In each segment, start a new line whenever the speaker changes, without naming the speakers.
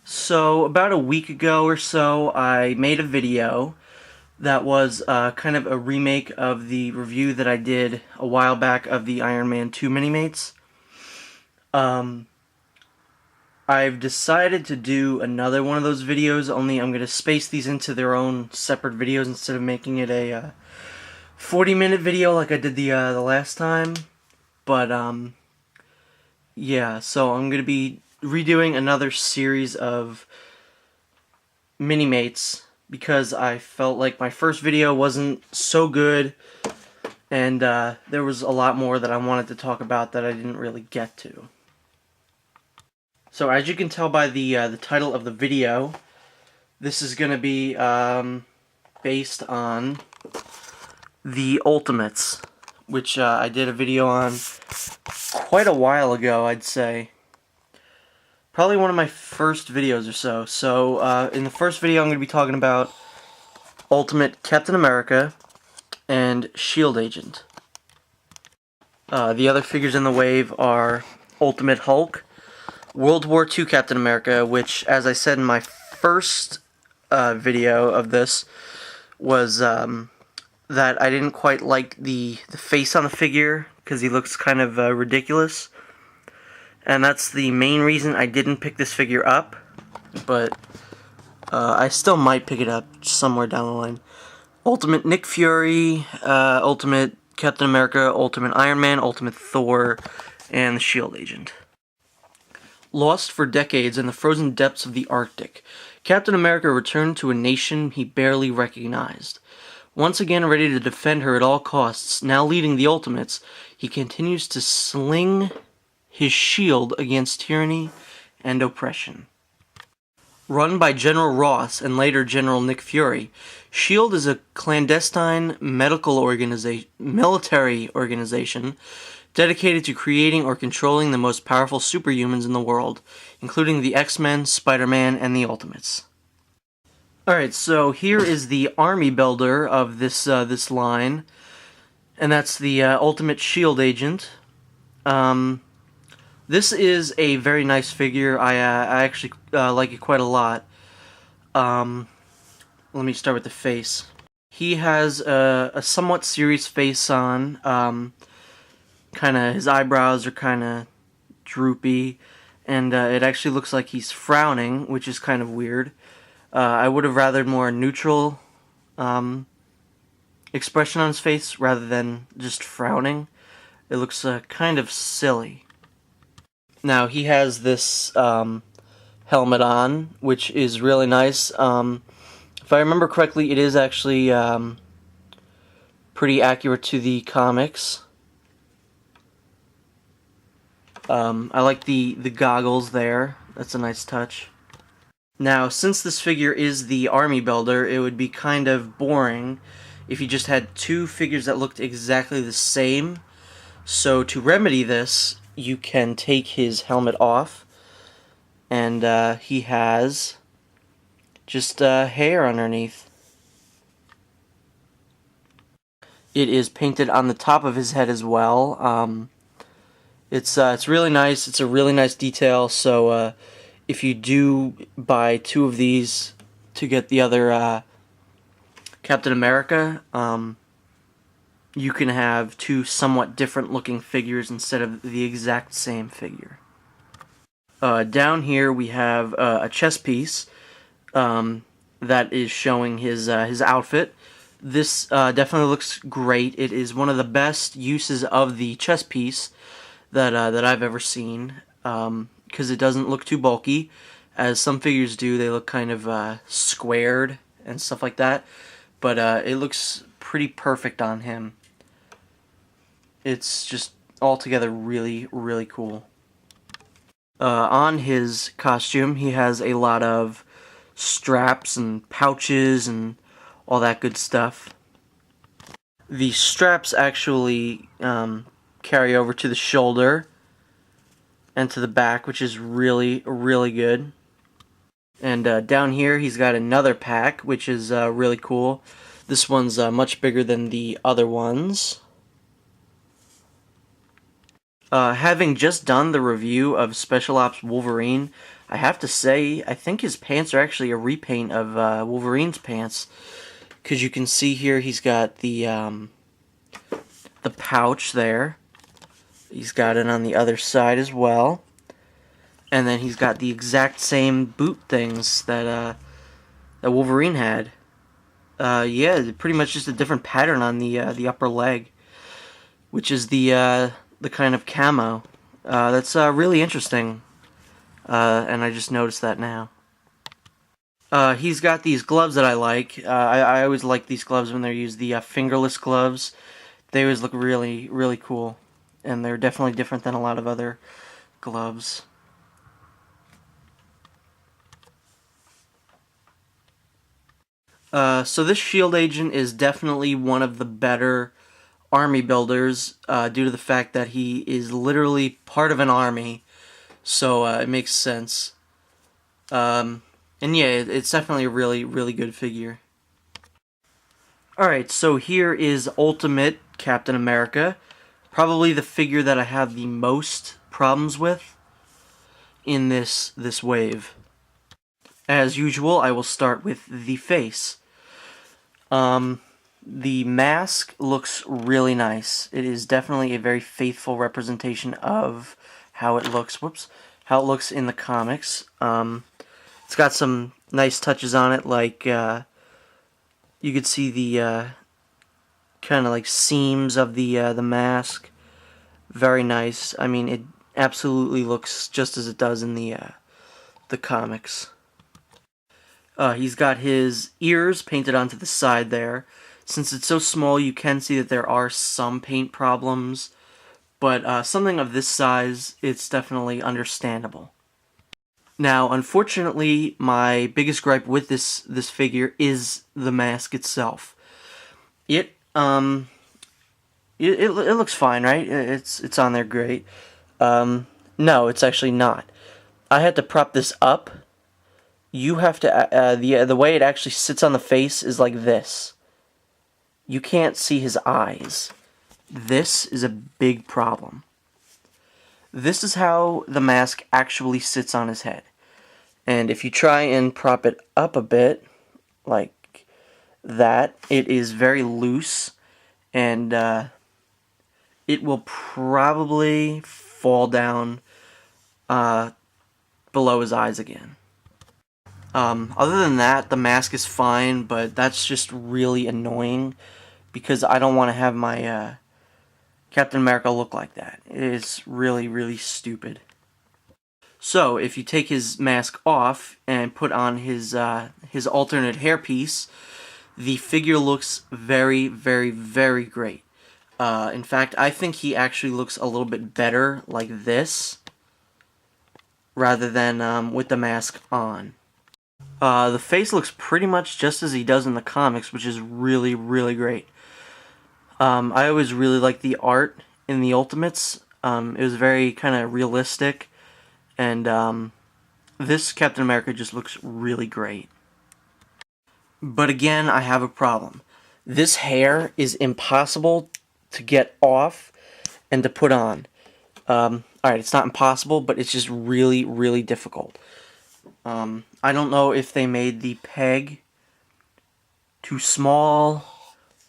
So about a week ago or so, I made a video that was kind of a remake of the review that I did a while back of the Iron Man 2 Minimates. I've decided to do another one of those videos, only I'm going to space these into their own separate videos instead of making it a 40-minute video like I did the last time. But yeah, so I'm going to be redoing another series of Minimates because I felt like my first video wasn't so good, and there was a lot more that I wanted to talk about that I didn't really get to. So as you can tell by the title of the video, this is going to be based on the Ultimates, which I did a video on quite a while ago, I'd say. Probably one of my first videos or so. So in the first video I'm going to be talking about Ultimate Captain America and S.H.I.E.L.D. Agent. The other figures in the wave are Ultimate Hulk, World War II Captain America, which, as I said in my first video of this, was that I didn't quite like the face on the figure because he looks kind of ridiculous. And that's the main reason I didn't pick this figure up, but I still might pick it up somewhere down the line. Ultimate Nick Fury, Ultimate Captain America, Ultimate Iron Man, Ultimate Thor, and the S.H.I.E.L.D. Agent. Lost for decades in the frozen depths of the Arctic, Captain America returned to a nation he barely recognized. Once again ready to defend her at all costs, now leading the Ultimates, he continues to sling his shield against tyranny and oppression. Run by General Ross and later General Nick Fury, S.H.I.E.L.D. is a clandestine military organization dedicated to creating or controlling the most powerful superhumans in the world, including the X-Men, Spider-Man, and the Ultimates. Alright, so here is the army builder of this line, and that's the Ultimate S.H.I.E.L.D. Agent. This is a very nice figure. I actually like it quite a lot. Let me start with the face. He has a somewhat serious face on. Kind of his eyebrows are kind of droopy, and it actually looks like he's frowning, which is kind of weird. I would have rathered more neutral expression on his face rather than just frowning. It looks kind of silly. Now, he has this helmet on, which is really nice. If I remember correctly, it is actually pretty accurate to the comics. I like the goggles there. That's a nice touch. Now, since this figure is the army builder, it would be kind of boring if you just had two figures that looked exactly the same. So to remedy this, you can take his helmet off, and he has just hair underneath. It is painted on the top of his head as well. It's really nice. It's a really nice detail. So if you do buy two of these to get the other Captain America, you can have two somewhat different looking figures instead of the exact same figure. Down here we have a chess piece that is showing his outfit. This definitely looks great. It is one of the best uses of the chess piece that I've ever seen, because it doesn't look too bulky, as some figures do. They look kind of squared and stuff like that, but it looks pretty perfect on him. It's just altogether really, really cool. On his costume, he has a lot of straps and pouches and all that good stuff. The straps actually carry over to the shoulder and to the back, which is really, really good. And down here, he's got another pack, which is really cool. This one's much bigger than the other ones. Having just done the review of Special Ops Wolverine, I have to say, I think his pants are actually a repaint of Wolverine's pants, because you can see here he's got the pouch there. He's got it on the other side as well, and then he's got the exact same boot things that Wolverine had. Yeah, pretty much just a different pattern on the upper leg, which is the kind of camo. That's really interesting, and I just noticed that now. He's got these gloves that I like. I always like these gloves when they're used, the fingerless gloves. They always look really, really cool, and they're definitely different than a lot of other gloves. So this S.H.I.E.L.D. agent is definitely one of the better army builders, due to the fact that he is literally part of an army, so it makes sense. Um, and yeah, it's definitely a really, really good figure. Alright, so here is Ultimate Captain America. Probably the figure that I have the most problems with in this wave. As usual, I will start with the face. The mask looks really nice. It is definitely a very faithful representation of how it looks. Whoops, how it looks in the comics. It's got some nice touches on it, like you could see the kind of like seams of the mask. Very nice. I mean, it absolutely looks just as it does in the comics. He's got his ears painted onto the side there. Since it's so small, you can see that there are some paint problems, but something of this size, it's definitely understandable. Now, unfortunately, my biggest gripe with this figure is the mask itself. It it looks fine, right? It's on there great. No, it's actually not. I had to prop this up. You have to the way it actually sits on the face is like this. You can't see his eyes. This is a big problem. This is how the mask actually sits on his head. And if you try and prop it up a bit, like that, it is very loose, and it will probably fall down below his eyes again. Other than that, the mask is fine, but that's just really annoying because I don't want to have my Captain America look like that. It is really, really stupid. So, if you take his mask off and put on his alternate hairpiece, the figure looks very, very, very great. In fact, I think he actually looks a little bit better like this rather than with the mask on. The face looks pretty much just as he does in the comics, which is really, really great. I always really liked the art in the Ultimates. It was very kind of realistic, and this Captain America just looks really great. But again, I have a problem. This hair is impossible to get off and to put on. Alright, it's not impossible, but it's just really, really difficult. I don't know if they made the peg too small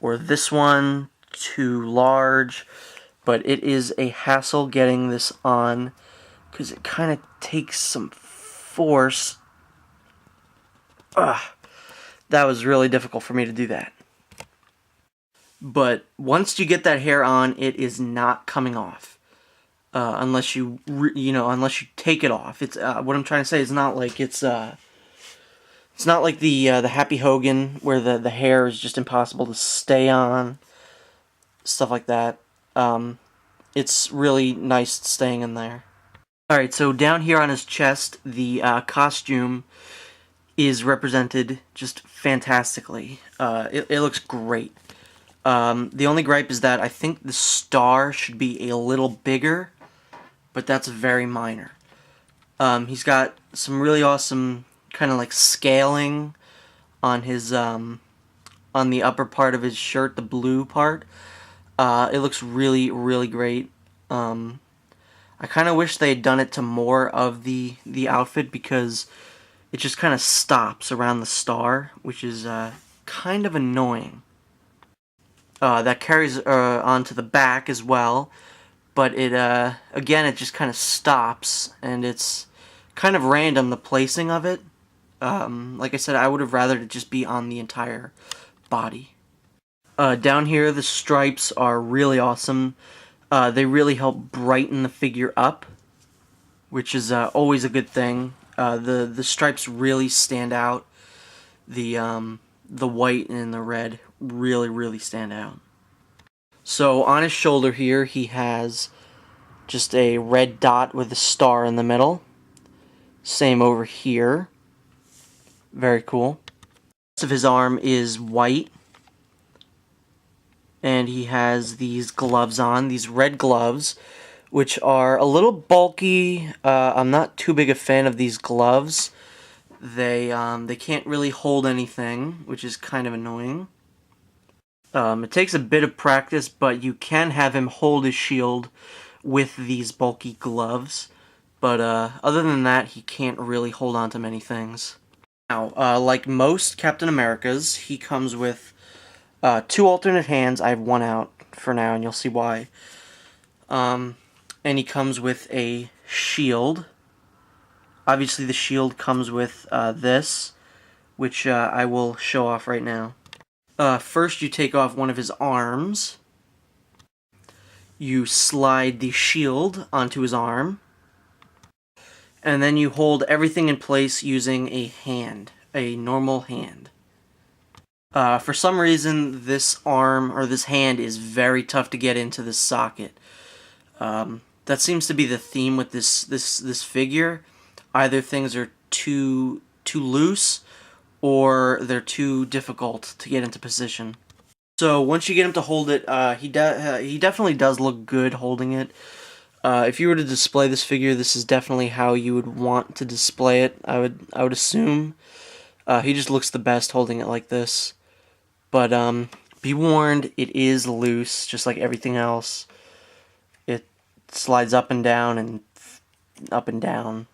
or this one too large, but it is a hassle getting this on because it kind of takes some force. Ugh, that was really difficult for me to do that. But once you get that hair on, it is not coming off. Unless you unless you take it off. It's what I'm trying to say is not like it's not like the Happy Hogan where the hair is just impossible to stay on, stuff like that. It's really nice staying in there. All right, so down here on his chest, the costume is represented just fantastically. It looks great. The only gripe is that I think the star should be a little bigger, but that's very minor. He's got some really awesome kind of like scaling on his on the upper part of his shirt, the blue part. It looks really, really great. I kind of wish they had done it to more of the outfit, because it just kind of stops around the star, which is kind of annoying. That carries onto the back as well, but it again, it just kind of stops, and it's kind of random, the placing of it. Like I said, I would have rather it just be on the entire body. Down here, the stripes are really awesome. They really help brighten the figure up, which is always a good thing. The stripes really stand out. The white and the red really stand out. So on his shoulder here, he has just a red dot with a star in the middle. Same over here. Very cool. The rest of his arm is white, and he has these gloves on, these red gloves, which are a little bulky. I'm not too big a fan of these gloves. They can't really hold anything, which is kind of annoying. It takes a bit of practice, but you can have him hold his shield with these bulky gloves. But other than that, he can't really hold on to many things. Now, like most Captain Americas, he comes with 2 alternate hands. I have one out for now, and you'll see why. And he comes with a shield. Obviously, the shield comes with this, which I will show off right now. First, you take off one of his arms. You slide the shield onto his arm. And then you hold everything in place using a hand, a normal hand. For some reason, this arm, or this hand, is very tough to get into this socket. That seems to be the theme with this figure. Either things are too loose, or they're too difficult to get into position. So once you get him to hold it, he definitely does look good holding it. If you were to display this figure, this is definitely how you would want to display it. I would assume. He just looks the best holding it like this. But be warned, it is loose, just like everything else. It slides up and down and up and down.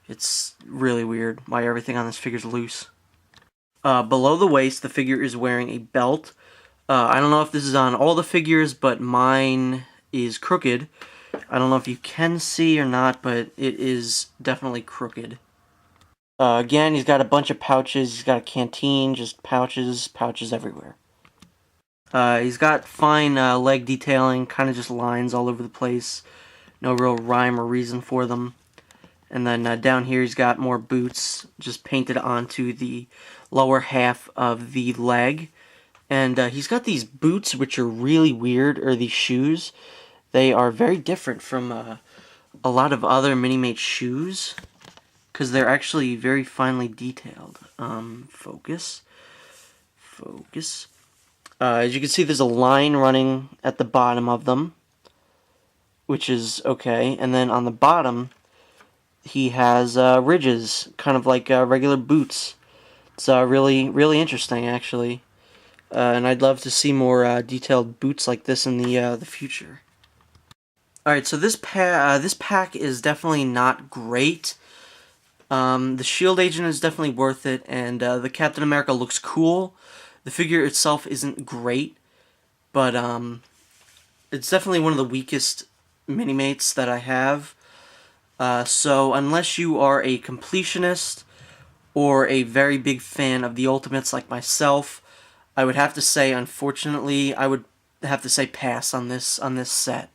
It's really weird why everything on this figure is loose. Below the waist, the figure is wearing a belt. I don't know if this is on all the figures, but mine is crooked. I don't know if you can see or not, but it is definitely crooked. Again, he's got a bunch of pouches. He's got a canteen, just pouches everywhere. He's got fine leg detailing, kind of just lines all over the place. No real rhyme or reason for them. And then down here he's got more boots, just painted onto the lower half of the leg. And he's got these boots which are really weird, or these shoes. They are very different from a lot of other Minimate shoes, because they're actually very finely detailed. Focus. As you can see, there's a line running at the bottom of them, which is okay. And then on the bottom, he has ridges, kind of like regular boots. It's really interesting, actually. And I'd love to see more detailed boots like this in the future. Alright, so this pack is definitely not great. The S.H.I.E.L.D. agent is definitely worth it, and the Captain America looks cool. The figure itself isn't great, but it's definitely one of the weakest Minimates that I have. So unless you are a completionist or a very big fan of the Ultimates like myself, I would have to say, unfortunately, I would have to say pass on this set.